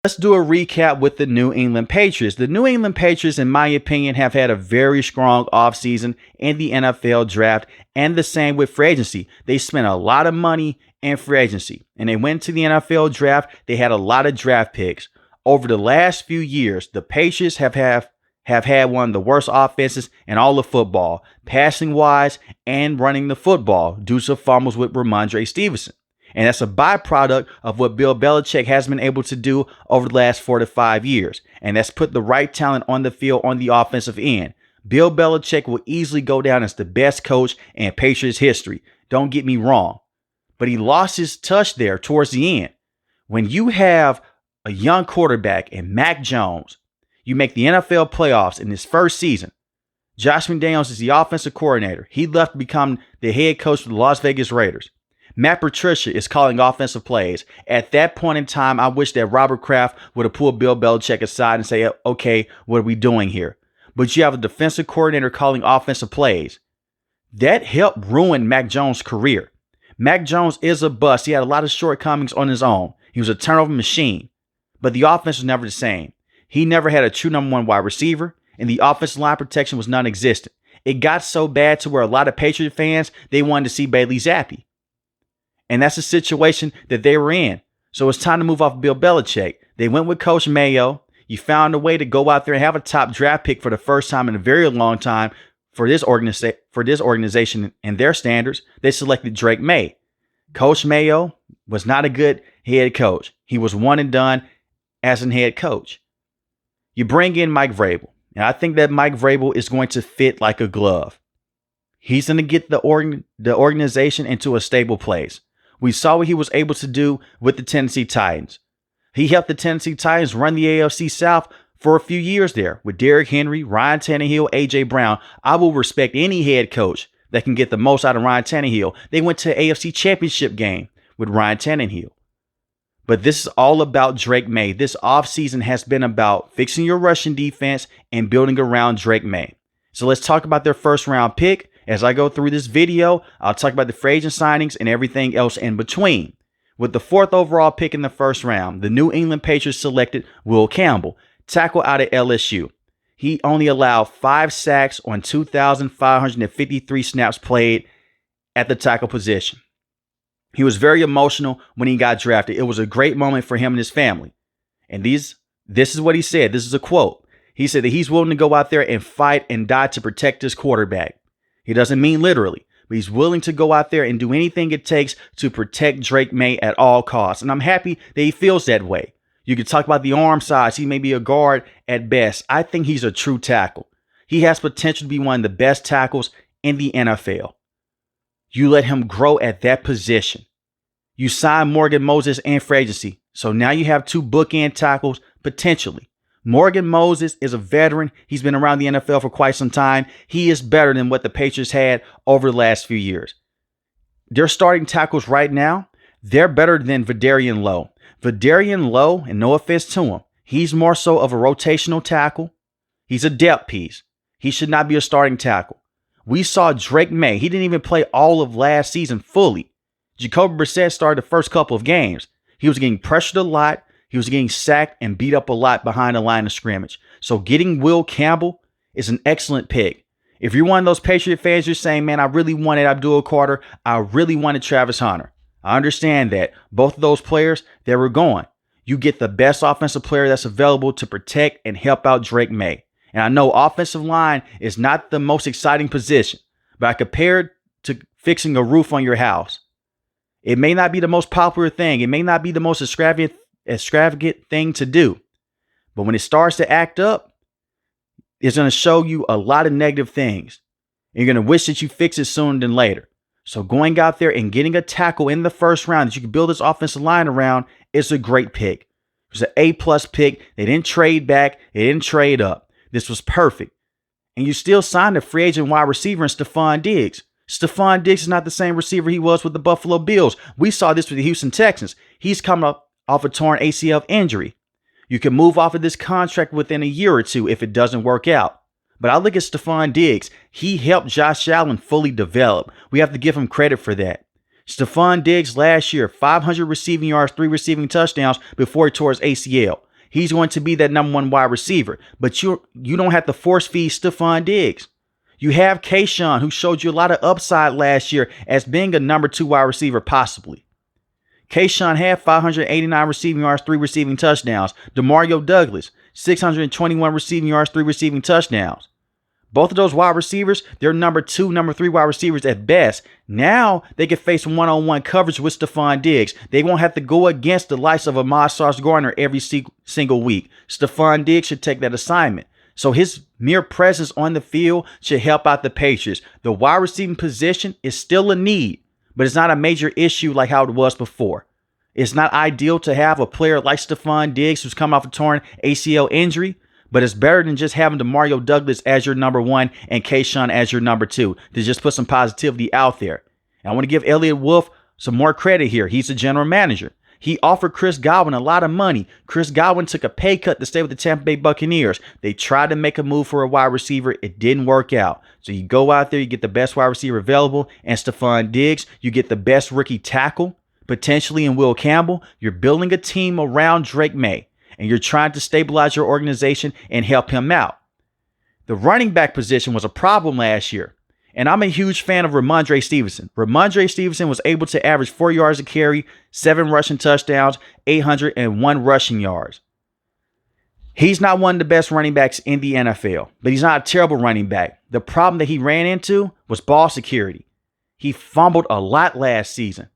Let's do a recap with the New England Patriots. The New England Patriots, in my opinion, have had a very strong offseason in the NFL draft, and the same with free agency. They spent a lot of money in free agency, and they went to the NFL draft. They had a lot of draft picks. Over the last few years, the Patriots have had one of the worst offenses in all of football, passing wise and running the football due to fumbles with Ramondre Stevenson. And that's a byproduct of what Bill Belichick has been able to do over the last 4 to 5 years. And that's put the right talent on the field on the offensive end. Bill Belichick will easily go down as the best coach in Patriots history. Don't get me wrong. But he lost his touch there towards the end. When you have a young quarterback in Mac Jones, you make the NFL playoffs in his first season. Josh McDaniels is the offensive coordinator. He left to become the head coach for the Las Vegas Raiders. Matt Patricia is calling offensive plays. At that point in time, I wish that Robert Kraft would have pulled Bill Belichick aside and say, okay, what are we doing here? But you have a defensive coordinator calling offensive plays. That helped ruin Mac Jones' career. Mac Jones is a bust. He had a lot of shortcomings on his own. He was a turnover machine. But the offense was never the same. He never had a true number one wide receiver, and the offensive line protection was non-existent. It got so bad to where a lot of Patriot fans, they wanted to see Bailey Zappi. And that's the situation that they were in. So it's time to move off Bill Belichick. They went with Coach Maye. You found a way to go out there and have a top draft pick for the first time in a very long time for this organization and their standards. They selected Drake Maye. Coach Maye was not a good head coach. He was one and done as a head coach. You bring in Mike Vrabel, and I think that Mike Vrabel is going to fit like a glove. He's going to get the organization into a stable place. We saw what he was able to do with the Tennessee Titans. He helped the Tennessee Titans run the AFC South for a few years there with Derrick Henry, Ryan Tannehill, A.J. Brown. I will respect any head coach that can get the most out of Ryan Tannehill. They went to the AFC Championship game with Ryan Tannehill. But this is all about Drake Maye. This offseason has been about fixing your rushing defense and building around Drake Maye. So let's talk about their first round pick. As I go through this video, I'll talk about the free agent signings and everything else in between. With the 4th overall pick in the first round, the New England Patriots selected Will Campbell, tackle out of LSU. He only allowed 5 sacks on 2,553 snaps played at the tackle position. He was very emotional when he got drafted. It was a great moment for him and his family. And this is what he said. This is a quote. He said that he's willing to go out there and fight and die to protect his quarterback. He doesn't mean literally, but he's willing to go out there and do anything it takes to protect Drake Maye at all costs. And I'm happy that he feels that way. You could talk about the arm size. He may be a guard at best. I think he's a true tackle. He has potential to be one of the best tackles in the NFL. You let him grow at that position. You sign Morgan Moses in free agency. So now you have 2 bookend tackles potentially. Morgan Moses is a veteran. He's been around the NFL for quite some time. He is better than what the Patriots had over the last few years. Their starting tackles right now, they're better than Vidarian Lowe. Vidarian Lowe, and no offense to him, he's more so of a rotational tackle. He's a depth piece. He should not be a starting tackle. We saw Drake Maye. He didn't even play all of last season fully. Jacoby Brissett started the first couple of games. He was getting pressured a lot. He was getting sacked and beat up a lot behind the line of scrimmage. So getting Will Campbell is an excellent pick. If you're one of those Patriot fans, you're saying, man, I really wanted Abdul Carter. I really wanted Travis Hunter. I understand that. Both of those players, they were gone. You get the best offensive player that's available to protect and help out Drake Maye. And I know offensive line is not the most exciting position, but I compared to fixing a roof on your house. It may not be the most popular thing. It may not be the most extravagant thing to do. But when it starts to act up, it's going to show you a lot of negative things. And you're going to wish that you fix it sooner than later. So going out there and getting a tackle in the first round that you can build this offensive line around is a great pick. It was an A+ pick. They didn't trade back. They didn't trade up. This was perfect. And you still signed a free agent wide receiver in Stephon Diggs. Stephon Diggs is not the same receiver he was with the Buffalo Bills. We saw this with the Houston Texans. He's coming up off a torn ACL injury. You can move off of this contract within a year or two if it doesn't work out. But I look at Stephon Diggs. He helped Josh Allen fully develop. We have to give him credit for that. Stephon Diggs last year, 500 receiving yards, 3 receiving touchdowns before he tore his ACL. He's going to be that number one wide receiver. But you don't have to force feed Stephon Diggs. You have Kayshawn, who showed you a lot of upside last year as being a number 2 wide receiver possibly. Kayshawn had 589 receiving yards, 3 receiving touchdowns. DeMario Douglas, 621 receiving yards, 3 receiving touchdowns. Both of those wide receivers, they're number 2, number 3 wide receivers at best. Now they can face one-on-one coverage with Stephon Diggs. They won't have to go against the likes of Ahmad Sauce Gardner every single week. Stephon Diggs should take that assignment. So his mere presence on the field should help out the Patriots. The wide receiving position is still a need, but it's not a major issue like how it was before. It's not ideal to have a player like Stephon Diggs who's come off a torn ACL injury, but it's better than just having DeMario Douglas as your number 1 and Kayshawn as your number 2 to just put some positivity out there. And I want to give Elliott Wolf some more credit here. He's the general manager. He offered Chris Godwin a lot of money. Chris Godwin took a pay cut to stay with the Tampa Bay Buccaneers. They tried to make a move for a wide receiver. It didn't work out. So you go out there, you get the best wide receiver available, and Stephon Diggs. You get the best rookie tackle, potentially in Will Campbell. You're building a team around Drake Maye, and you're trying to stabilize your organization and help him out. The running back position was a problem last year. And I'm a huge fan of Ramondre Stevenson. Ramondre Stevenson was able to average 4 yards a carry, 7 rushing touchdowns, 801 rushing yards. He's not one of the best running backs in the NFL, but he's not a terrible running back. The problem that he ran into was ball security. He fumbled a lot last season,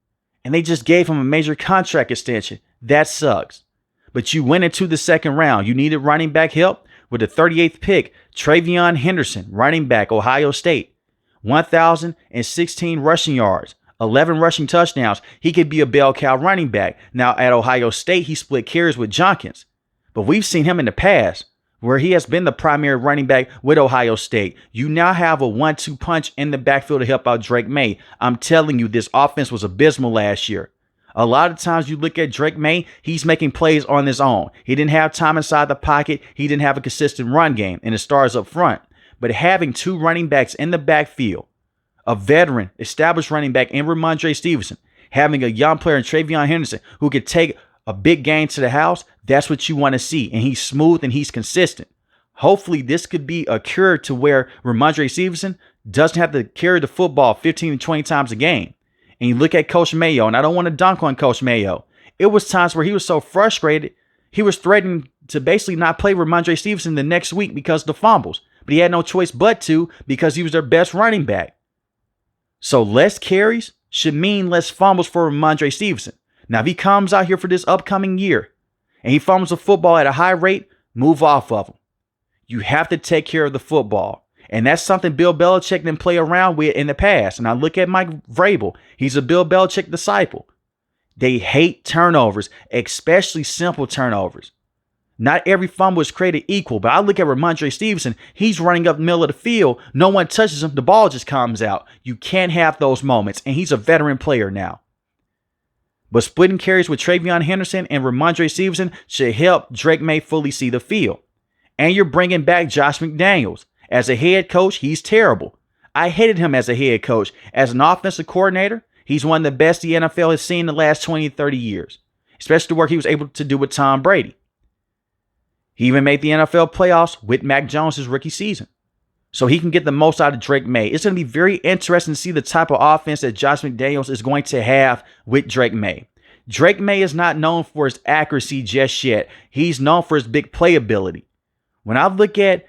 and they just gave him a major contract extension. That sucks. But you went into the second round. You needed running back help with the 38th pick. Tayvon Henderson, running back, Ohio State. 1,016 rushing yards, 11 rushing touchdowns. He could be a bell cow running back. Now at Ohio State, he split carries with Jenkins. But we've seen him in the past where he has been the primary running back with Ohio State. You now have a 1-2 punch in the backfield to help out Drake Maye. I'm telling you, this offense was abysmal last year. A lot of times you look at Drake Maye, he's making plays on his own. He didn't have time inside the pocket. He didn't have a consistent run game, and the stars up front. But having 2 running backs in the backfield, a veteran, established running back in Ramondre Stevenson, having a young player in Tayvon Henderson who could take a big game to the house, that's what you want to see. And he's smooth and he's consistent. Hopefully this could be a cure to where Ramondre Stevenson doesn't have to carry the football 15 to 20 times a game. And you look at Coach Mayo, and I don't want to dunk on Coach Mayo. It was times where he was so frustrated, he was threatening to basically not play Ramondre Stevenson the next week because of the fumbles. But he had no choice but to because he was their best running back. So less carries should mean less fumbles for Ramondre Stevenson. Now, if he comes out here for this upcoming year and he fumbles the football at a high rate, move off of him. You have to take care of the football. And that's something Bill Belichick didn't play around with in the past. And I look at Mike Vrabel. He's a Bill Belichick disciple. They hate turnovers, especially simple turnovers. Not every fumble is created equal, but I look at Ramondre Stevenson. He's running up the middle of the field. No one touches him. The ball just comes out. You can't have those moments, and he's a veteran player now. But splitting carries with Tayvon Henderson and Ramondre Stevenson should help Drake Maye fully see the field. And you're bringing back Josh McDaniels. As a head coach, he's terrible. I hated him as a head coach. As an offensive coordinator, he's one of the best the NFL has seen in the last 20 to 30 years, especially the work he was able to do with Tom Brady. He even made the NFL playoffs with Mac Jones his rookie season. So he can get the most out of Drake Maye. It's going to be very interesting to see the type of offense that Josh McDaniels is going to have with Drake Maye. Drake Maye is not known for his accuracy just yet. He's known for his big playability. When I look at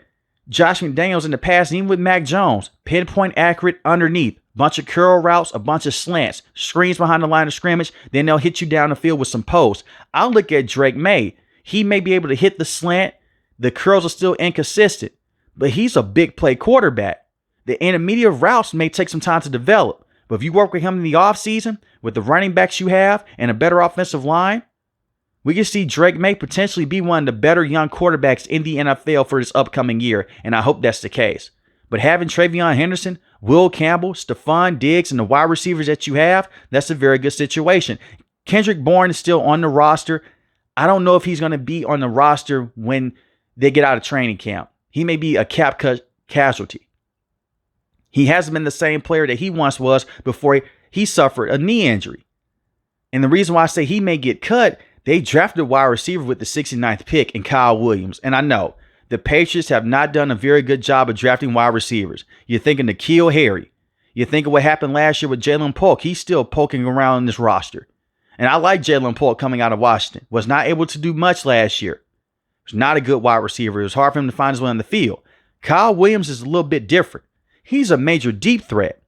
Josh McDaniels in the past, even with Mac Jones, pinpoint accurate underneath, bunch of curl routes, a bunch of slants, screens behind the line of scrimmage, then they'll hit you down the field with some posts. I look at Drake Maye. He may be able to hit the slant. The curls are still inconsistent, but he's a big play quarterback. The intermediate routes may take some time to develop, but if you work with him in the offseason with the running backs you have and a better offensive line, we can see Drake Maye potentially be one of the better young quarterbacks in the NFL for this upcoming year, and I hope that's the case. But having Tayvon Henderson, Will Campbell, Stephon Diggs, and the wide receivers that you have, that's a very good situation. Kendrick Bourne is still on the roster. I don't know if he's going to be on the roster when they get out of training camp. He may be a cap cut casualty. He hasn't been the same player that he once was before he suffered a knee injury. And the reason why I say he may get cut, They drafted a wide receiver with the 69th pick in Kyle Williams. And I know the Patriots have not done a very good job of drafting wide receivers. You're thinking N'Keal Harry. You think of what happened last year with Jalen Polk. He's still poking around in this roster. And I like Jalen Polk coming out of Washington. Was not able to do much last year. Was not a good wide receiver. It was hard for him to find his way on the field. Kyle Williams is a little bit different. He's a major deep threat.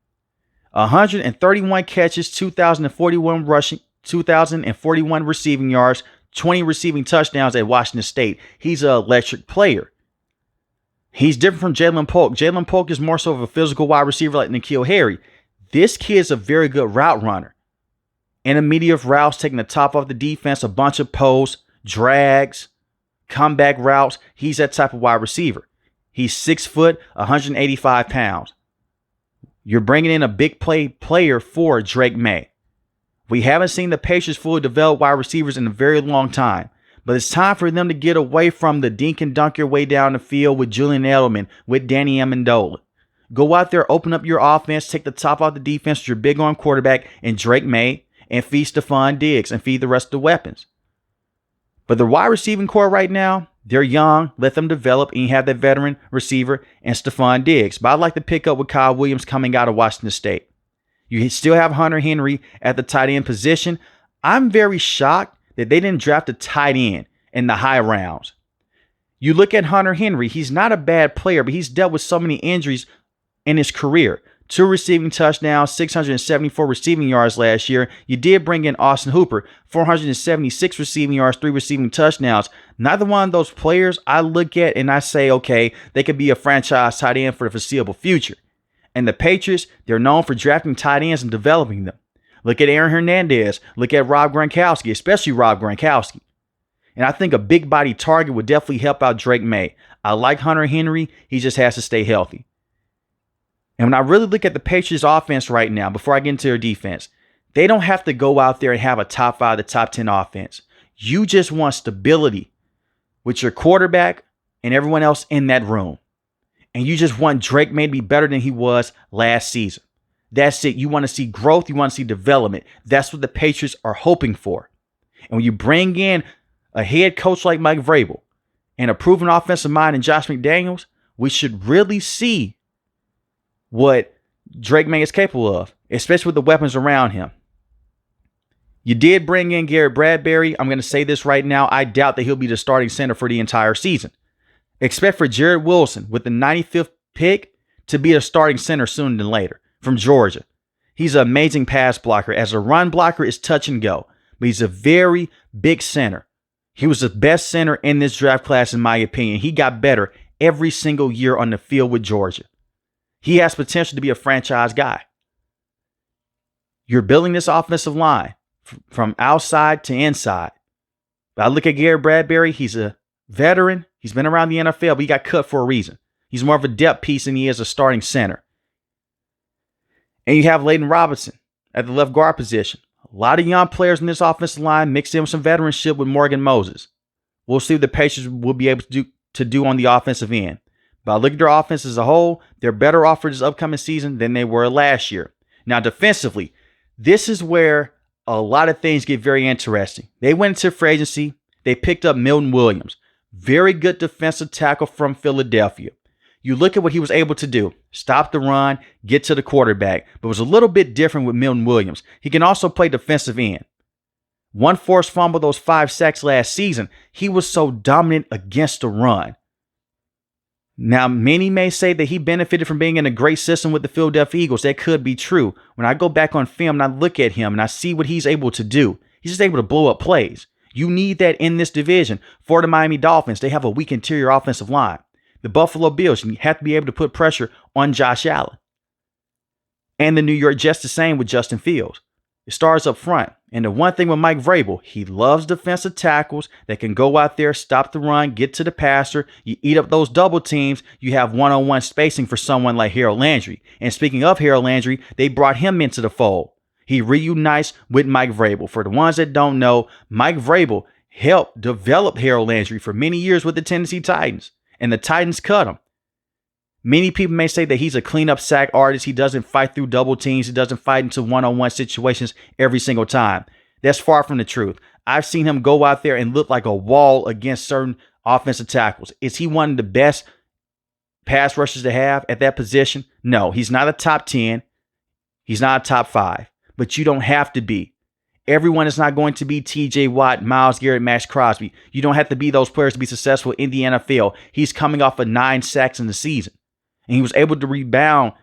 131 catches, 2,041 rushing, 2,041 receiving yards, 20 receiving touchdowns at Washington State. He's an electric player. He's different from Jalen Polk. Jalen Polk is more so of a physical wide receiver like N'Keal Harry. This kid's a very good route runner. Intermediate routes, taking the top off the defense, a bunch of posts, drags, comeback routes. He's that type of wide receiver. He's 6 foot, 185 pounds. You're bringing in a big player for Drake Maye. We haven't seen the Patriots fully develop wide receivers in a very long time. But it's time for them to get away from the dink and dunk your way down the field with Julian Edelman, with Danny Amendola. Go out there, open up your offense, take the top off the defense with your big arm quarterback and Drake Maye, and feed Stephon Diggs and feed the rest of the weapons. But the wide receiving core right now, they're young. Let them develop, and you have that veteran receiver and Stephon Diggs. But I'd like to pick up with Kyle Williams coming out of Washington State. You still have Hunter Henry at the tight end position. I'm very shocked that they didn't draft a tight end in the high rounds. You look at Hunter Henry, he's not a bad player, but he's dealt with so many injuries in his career. 2 receiving touchdowns, 674 receiving yards last year. You did bring in Austin Hooper, 476 receiving yards, 3 receiving touchdowns. Neither one of those players I look at and I say, okay, they could be a franchise tight end for the foreseeable future. And the Patriots, they're known for drafting tight ends and developing them. Look at Aaron Hernandez. Look at Rob Gronkowski, especially Rob Gronkowski. And I think a big body target would definitely help out Drake Maye. I like Hunter Henry. He just has to stay healthy. And when I really look at the Patriots offense right now, before I get into their defense, they don't have to go out there and have a top 5 to top 10 offense. You just want stability with your quarterback and everyone else in that room. And you just want Drake Maye to be better than he was last season. That's it. You want to see growth. You want to see development. That's what the Patriots are hoping for. And when you bring in a head coach like Mike Vrabel and a proven offensive mind in Josh McDaniels, we should really see what Drake Maye is capable of, especially with the weapons around him. You did bring in Garrett Bradbury. I'm going to say this right now. I doubt that he'll be the starting center for the entire season. Expect for Jared Wilson with the 95th pick to be a starting center sooner than later from Georgia. He's an amazing pass blocker. As a run blocker, it's touch and go. But he's a very big center. He was the best center in this draft class, in my opinion. He got better every single year on the field with Georgia. He has potential to be a franchise guy. You're building this offensive line from outside to inside. But I look at Garrett Bradbury. He's a veteran. He's been around the NFL, but he got cut for a reason. He's more of a depth piece than he is a starting center. And you have Layden Robinson at the left guard position. A lot of young players in this offensive line mixed in with some veteranship with Morgan Moses. We'll see what the Patriots will be able to do on the offensive end. But I look at their offense as a whole, they're better off for this upcoming season than they were last year. Now, defensively, this is where a lot of things get very interesting. They went into free agency. They picked up Milton Williams. Very good defensive tackle from Philadelphia. You look at what he was able to do. Stop the run, get to the quarterback. But it was a little bit different with Milton Williams. He can also play defensive end. 1 forced fumble, those 5 sacks last season. He was so dominant against the run. Now, many may say that he benefited from being in a great system with the Philadelphia Eagles. That could be true. When I go back on film and I look at him and I see what he's able to do, he's just able to blow up plays. You need that in this division. For the Miami Dolphins, they have a weak interior offensive line. The Buffalo Bills, you have to be able to put pressure on Josh Allen. And the New York Jets, the same with Justin Fields. It starts up front. And the one thing with Mike Vrabel, he loves defensive tackles that can go out there, stop the run, get to the passer. You eat up those double teams. You have one-on-one spacing for someone like Harold Landry. And speaking of Harold Landry, they brought him into the fold. He reunites with Mike Vrabel. For the ones that don't know, Mike Vrabel helped develop Harold Landry for many years with the Tennessee Titans. And the Titans cut him. Many people may say that he's a cleanup sack artist. He doesn't fight through double teams. He doesn't fight into one-on-one situations every single time. That's far from the truth. I've seen him go out there and look like a wall against certain offensive tackles. Is he one of the best pass rushers to have at that position? No, he's not a top 10. He's not a top 5. But you don't have to be. Everyone is not going to be TJ Watt, Myles Garrett, Max Crosby. You don't have to be those players to be successful in the NFL. He's coming off of 9 sacks in the season. And he was able to rebound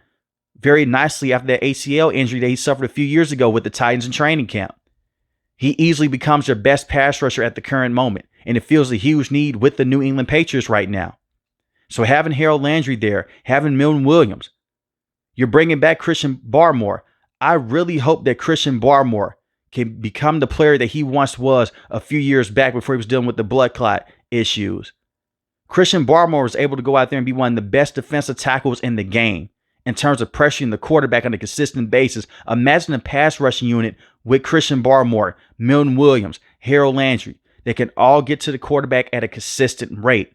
very nicely after that ACL injury that he suffered a few years ago with the Titans in training camp. He easily becomes your best pass rusher at the current moment. And it feels a huge need with the New England Patriots right now. So having Harold Landry there, having Milton Williams, you're bringing back Christian Barmore. I really hope that Christian Barmore can become the player that he once was a few years back before he was dealing with the blood clot issues. Christian Barmore was able to go out there and be one of the best defensive tackles in the game in terms of pressuring the quarterback on a consistent basis. Imagine a pass rushing unit with Christian Barmore, Milton Williams, Harold Landry. They can all get to the quarterback at a consistent rate.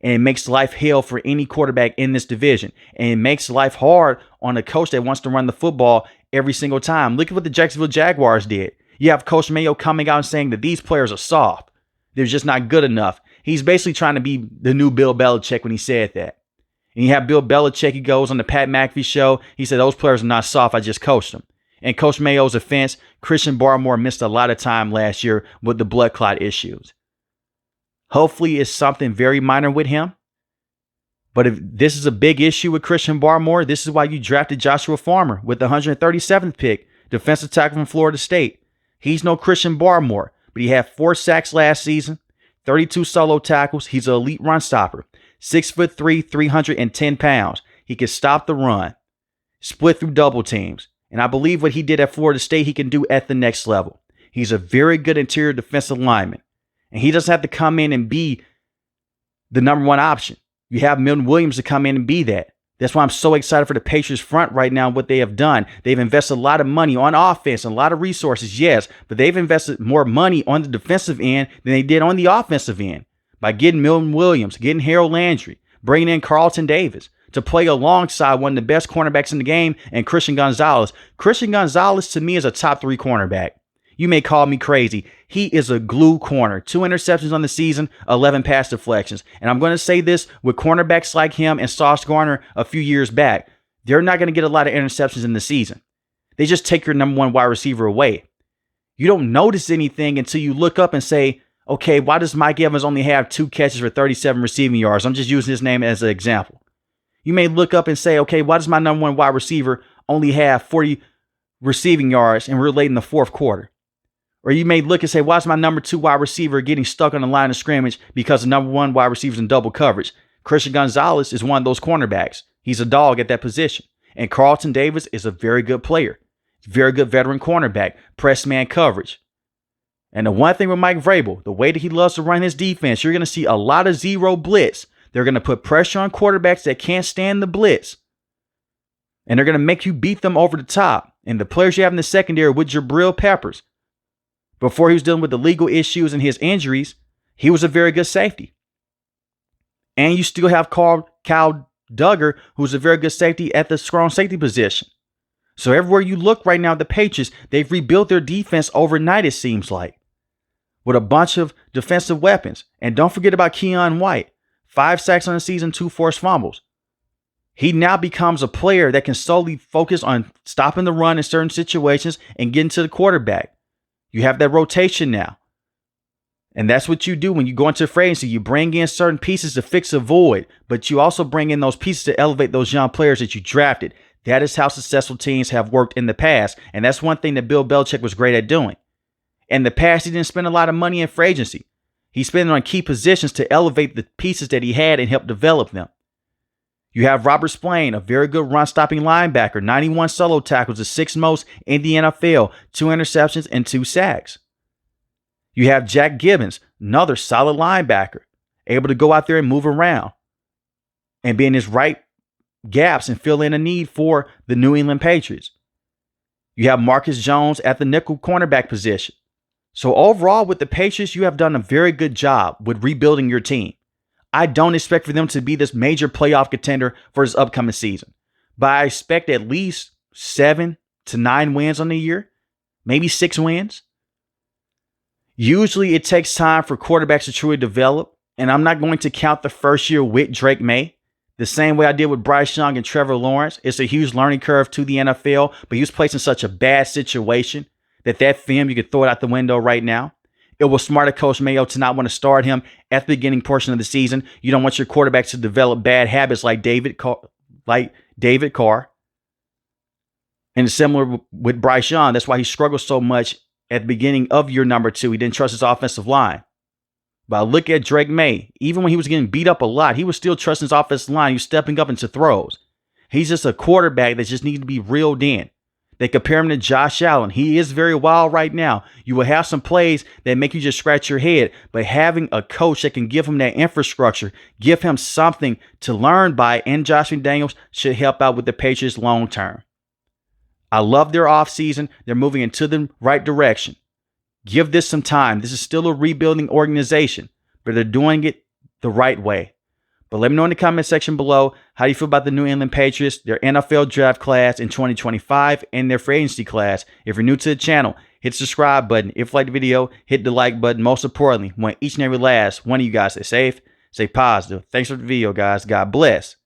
And it makes life hell for any quarterback in this division. And it makes life hard on a coach that wants to run the football every single time. Look at what the Jacksonville Jaguars did. You have Coach Maye coming out and saying that these players are soft. They're just not good enough. He's basically trying to be the new Bill Belichick when he said that. And you have Bill Belichick, he goes on the Pat McAfee show. He said, those players are not soft. I just coached them. And Coach Mayo's offense, Christian Barmore missed a lot of time last year with the blood clot issues. Hopefully it's something very minor with him. But if this is a big issue with Christian Barmore, this is why you drafted Joshua Farmer with the 137th pick, defensive tackle from Florida State. He's no Christian Barmore, but he had 4 sacks last season, 32 solo tackles. He's an elite run stopper, 6'3", 310 pounds. He can stop the run, split through double teams. And I believe what he did at Florida State, he can do at the next level. He's a very good interior defensive lineman. And he doesn't have to come in and be the number 1 option. You have Milton Williams to come in and be that. That's why I'm so excited for the Patriots front right now, what they have done. They've invested a lot of money on offense and a lot of resources, yes, but they've invested more money on the defensive end than they did on the offensive end by getting Milton Williams, getting Harold Landry, bringing in Carlton Davis to play alongside one of the best cornerbacks in the game and Christian Gonzalez. Christian Gonzalez, to me, is a top 3 cornerback. You may call me crazy. He is a glue corner. 2 interceptions on the season, 11 pass deflections. And I'm going to say this with cornerbacks like him and Sauce Gardner a few years back. They're not going to get a lot of interceptions in the season. They just take your number 1 wide receiver away. You don't notice anything until you look up and say, okay, why does Mike Evans only have 2 catches for 37 receiving yards? I'm just using his name as an example. You may look up and say, okay, why does my number 1 wide receiver only have 40 receiving yards and we're late in the 4th quarter? Or you may look and say, why is my number 2 wide receiver getting stuck on the line of scrimmage because the number 1 wide receiver is in double coverage? Christian Gonzalez is one of those cornerbacks. He's a dog at that position. And Carlton Davis is a very good player. Very good veteran cornerback. Press man coverage. And the one thing with Mike Vrabel, the way that he loves to run his defense, you're going to see a lot of zero blitz. They're going to put pressure on quarterbacks that can't stand the blitz. And they're going to make you beat them over the top. And the players you have in the secondary with Jabril Peppers, before he was dealing with the legal issues and his injuries, he was a very good safety. And you still have Kyle Duggar, who's a very good safety at the strong safety position. So everywhere you look right now, the Patriots, they've rebuilt their defense overnight, it seems like, with a bunch of defensive weapons. And don't forget about Keion White. 5 sacks on the season, 2 forced fumbles. He now becomes a player that can solely focus on stopping the run in certain situations and getting to the quarterback. You have that rotation now. And that's what you do when you go into free agency. You bring in certain pieces to fix a void, but you also bring in those pieces to elevate those young players that you drafted. That is how successful teams have worked in the past. And that's one thing that Bill Belichick was great at doing. In the past, he didn't spend a lot of money in free agency. He spent it on key positions to elevate the pieces that he had and help develop them. You have Robert Spillane, a very good run-stopping linebacker, 91 solo tackles, the 6th most in the NFL, 2 interceptions and 2 sacks. You have Jack Gibbons, another solid linebacker, able to go out there and move around and be in his right gaps and fill in a need for the New England Patriots. You have Marcus Jones at the nickel cornerback position. So overall, with the Patriots, you have done a very good job with rebuilding your team. I don't expect for them to be this major playoff contender for this upcoming season, but I expect at least 7 to 9 wins on the year, maybe 6 wins. Usually it takes time for quarterbacks to truly develop, and I'm not going to count the first year with Drake Maye. The same way I did with Bryce Young and Trevor Lawrence. It's a huge learning curve to the NFL, but he was placed in such a bad situation that film, you could throw it out the window right now. It was smart of Coach Mayo to not want to start him at the beginning portion of the season. You don't want your quarterbacks to develop bad habits like David Carr. And it's similar with Bryce Young. That's why he struggled so much at the beginning of year number 2. He didn't trust his offensive line. But I look at Drake Maye. Even when he was getting beat up a lot, he was still trusting his offensive line. He was stepping up into throws. He's just a quarterback that just needs to be reeled in. They compare him to Josh Allen. He is very wild right now. You will have some plays that make you just scratch your head. But having a coach that can give him that infrastructure, give him something to learn by, and Josh McDaniels should help out with the Patriots long term. I love their offseason. They're moving into the right direction. Give this some time. This is still a rebuilding organization, but they're doing it the right way. But let me know in the comment section below how you feel about the New England Patriots, their NFL draft class in 2025, and their free agency class. If you're new to the channel, hit the subscribe button. If you like the video, hit the like button. Most importantly, want each and every last one of you guys stay safe, stay positive. Thanks for the video, guys. God bless.